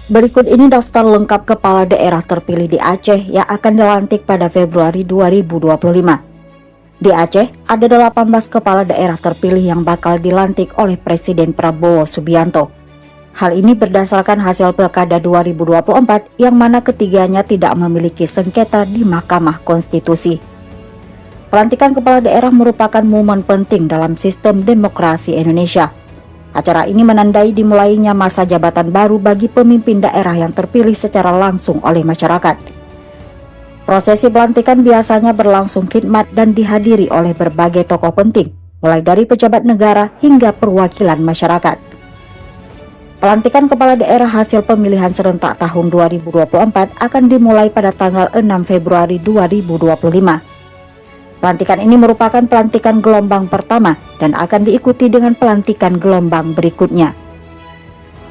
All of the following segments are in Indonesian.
Berikut ini daftar lengkap kepala daerah terpilih di Aceh yang akan dilantik pada Februari 2025. Di Aceh, ada 18 kepala daerah terpilih yang bakal dilantik oleh Presiden Prabowo Subianto. Hal ini berdasarkan hasil Pilkada 2024 yang mana ketiganya tidak memiliki sengketa di Mahkamah Konstitusi. Pelantikan kepala daerah merupakan momen penting dalam sistem demokrasi Indonesia. Acara ini menandai dimulainya masa jabatan baru bagi pemimpin daerah yang terpilih secara langsung oleh masyarakat. Prosesi pelantikan biasanya berlangsung khidmat dan dihadiri oleh berbagai tokoh penting, mulai dari pejabat negara hingga perwakilan masyarakat. Pelantikan kepala daerah hasil pemilihan serentak tahun 2024 akan dimulai pada tanggal 6 Februari 2025. Pelantikan ini merupakan pelantikan gelombang pertama dan akan diikuti dengan pelantikan gelombang berikutnya.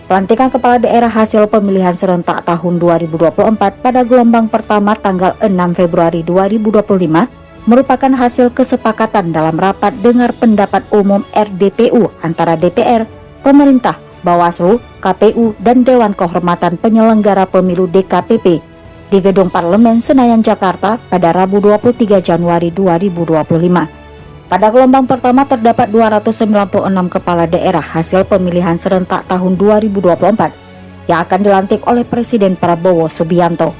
Pelantikan kepala daerah hasil pemilihan serentak tahun 2024 pada gelombang pertama tanggal 6 Februari 2025 merupakan hasil kesepakatan dalam rapat dengar pendapat umum RDPU antara DPR, pemerintah, Bawaslu, KPU, dan Dewan Kehormatan Penyelenggara Pemilu DKPP di Gedung Parlemen Senayan, Jakarta pada Rabu 23 Januari 2025. Pada gelombang pertama terdapat 296 kepala daerah hasil pemilihan serentak tahun 2024 yang akan dilantik oleh Presiden Prabowo Subianto.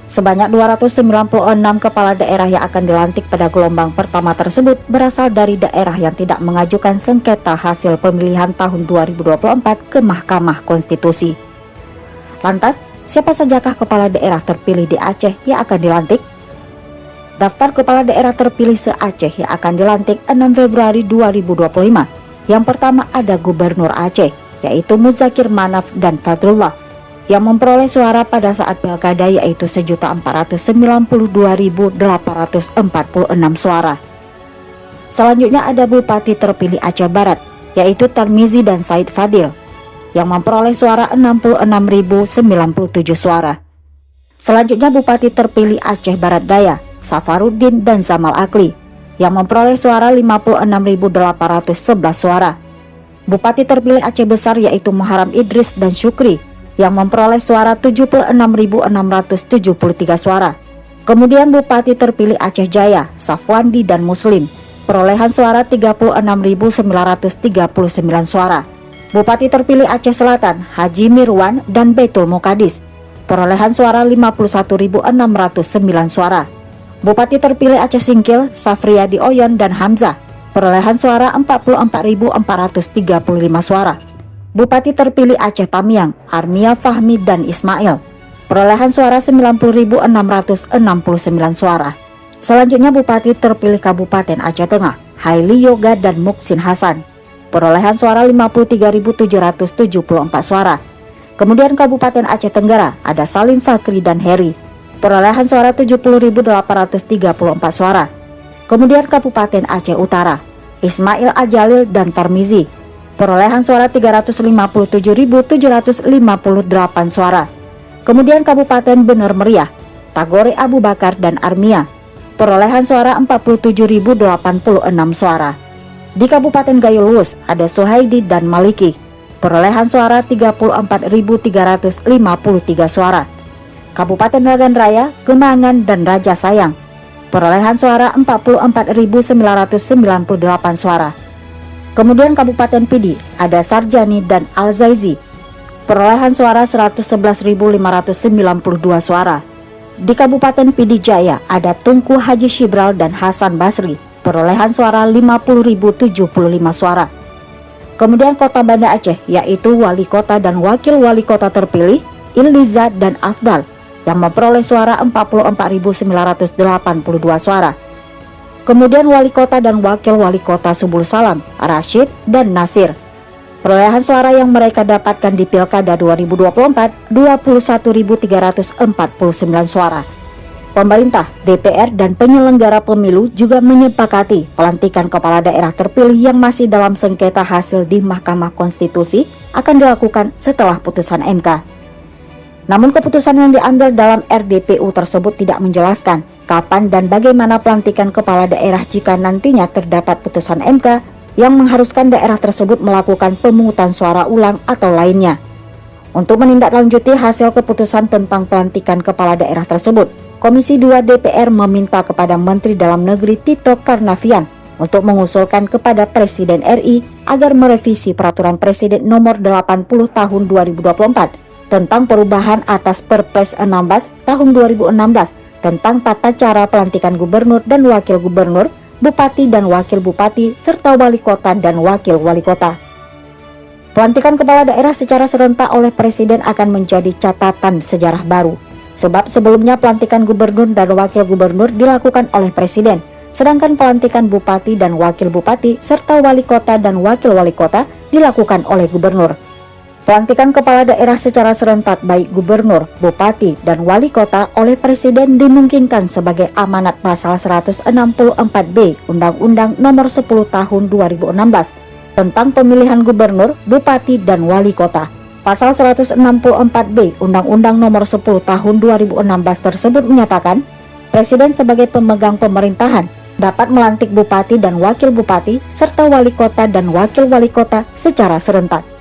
Sebanyak 296 kepala daerah yang akan dilantik pada gelombang pertama tersebut berasal dari daerah yang tidak mengajukan sengketa hasil pemilihan tahun 2024 ke Mahkamah Konstitusi. Lantas, siapa sajakah kepala daerah terpilih di Aceh yang akan dilantik? Daftar kepala daerah terpilih se-Aceh yang akan dilantik 6 Februari 2025. Yang pertama ada Gubernur Aceh, yaitu Muzakir Manaf dan Fadrullah, yang memperoleh suara pada saat pilkada yaitu 1.492.846 suara. Selanjutnya ada Bupati terpilih Aceh Barat, yaitu Tarmizi dan Said Fadil, yang memperoleh suara 66.097 suara. Selanjutnya Bupati terpilih Aceh Barat Daya, Safaruddin dan Zamal Akli, yang memperoleh suara 56.811 suara. Bupati terpilih Aceh Besar yaitu Muharam Idris dan Syukri, yang memperoleh suara 76.673 suara. Kemudian Bupati terpilih Aceh Jaya, Safwandi dan Muslim, perolehan suara 36.939 suara. Bupati terpilih Aceh Selatan, Haji Mirwan dan Baitul Muqaddis, perolehan suara 51.609 suara. Bupati terpilih Aceh Singkil, Safriyadi Oyon dan Hamzah, perolehan suara 44.435 suara. Bupati terpilih Aceh Tamiang, Armia Fahmi dan Ismail, perolehan suara 90.669 suara. Selanjutnya Bupati terpilih Kabupaten Aceh Tengah, Haili Yoga dan Muksin Hasan, perolehan suara 53.774 suara. Kemudian Kabupaten Aceh Tenggara ada Salim Fakri dan Heri, perolehan suara 70.834 suara. Kemudian Kabupaten Aceh Utara, Ismail Ajalil dan Tarmizi, perolehan suara 357.758 suara. Kemudian Kabupaten Bener Meriah, Tagore Abu Bakar dan Armia, perolehan suara 47.086 suara. Di Kabupaten Gayo Luwus ada Suhaidi dan Maliki, perolehan suara 34.353 suara. Kabupaten Ragan Raya, Gemangan dan Raja Sayang, perolehan suara 44.998 suara. Kemudian Kabupaten Pidi ada Sarjani dan Al-Zaizi, perolehan suara 111.592 suara. Di Kabupaten Pidi Jaya ada Tunku Haji Shibral dan Hasan Basri, perolehan suara 50.075 suara. Kemudian Kota Banda Aceh yaitu Wali Kota dan Wakil Wali Kota terpilih Iliza dan Afdal, yang memperoleh suara 44.982 suara. Kemudian Wali Kota dan Wakil Wali Kota Subul Salam, Rashid dan Nasir, perolehan suara yang mereka dapatkan di Pilkada 2024 21.349 suara. Pemerintah, DPR dan penyelenggara pemilu juga menyepakati pelantikan kepala daerah terpilih yang masih dalam sengketa hasil di Mahkamah Konstitusi akan dilakukan setelah putusan MK. Namun keputusan yang diambil dalam RDPU tersebut tidak menjelaskan kapan dan bagaimana pelantikan kepala daerah jika nantinya terdapat putusan MK yang mengharuskan daerah tersebut melakukan pemungutan suara ulang atau lainnya. Untuk menindaklanjuti hasil keputusan tentang pelantikan kepala daerah tersebut, Komisi 2 DPR meminta kepada Menteri Dalam Negeri Tito Karnavian untuk mengusulkan kepada Presiden RI agar merevisi Peraturan Presiden Nomor 80 Tahun 2024 tentang perubahan atas Perpres 16 Tahun 2016 tentang tata cara pelantikan gubernur dan wakil gubernur, bupati dan wakil bupati, serta wali kota dan wakil wali kota. Pelantikan kepala daerah secara serentak oleh Presiden akan menjadi catatan sejarah baru, sebab sebelumnya pelantikan gubernur dan wakil gubernur dilakukan oleh Presiden, sedangkan pelantikan bupati dan wakil bupati serta wali kota dan wakil wali kota dilakukan oleh gubernur. Pelantikan kepala daerah secara serentak baik gubernur, bupati, dan wali kota oleh Presiden dimungkinkan sebagai amanat pasal 164B Undang-Undang Nomor 10 Tahun 2016 tentang pemilihan gubernur, bupati, dan wali kota. Pasal 164B Undang-Undang Nomor 10 Tahun 2016 tersebut menyatakan, Presiden sebagai pemegang pemerintahan dapat melantik bupati dan wakil bupati serta wali kota dan wakil wali kota secara serentak.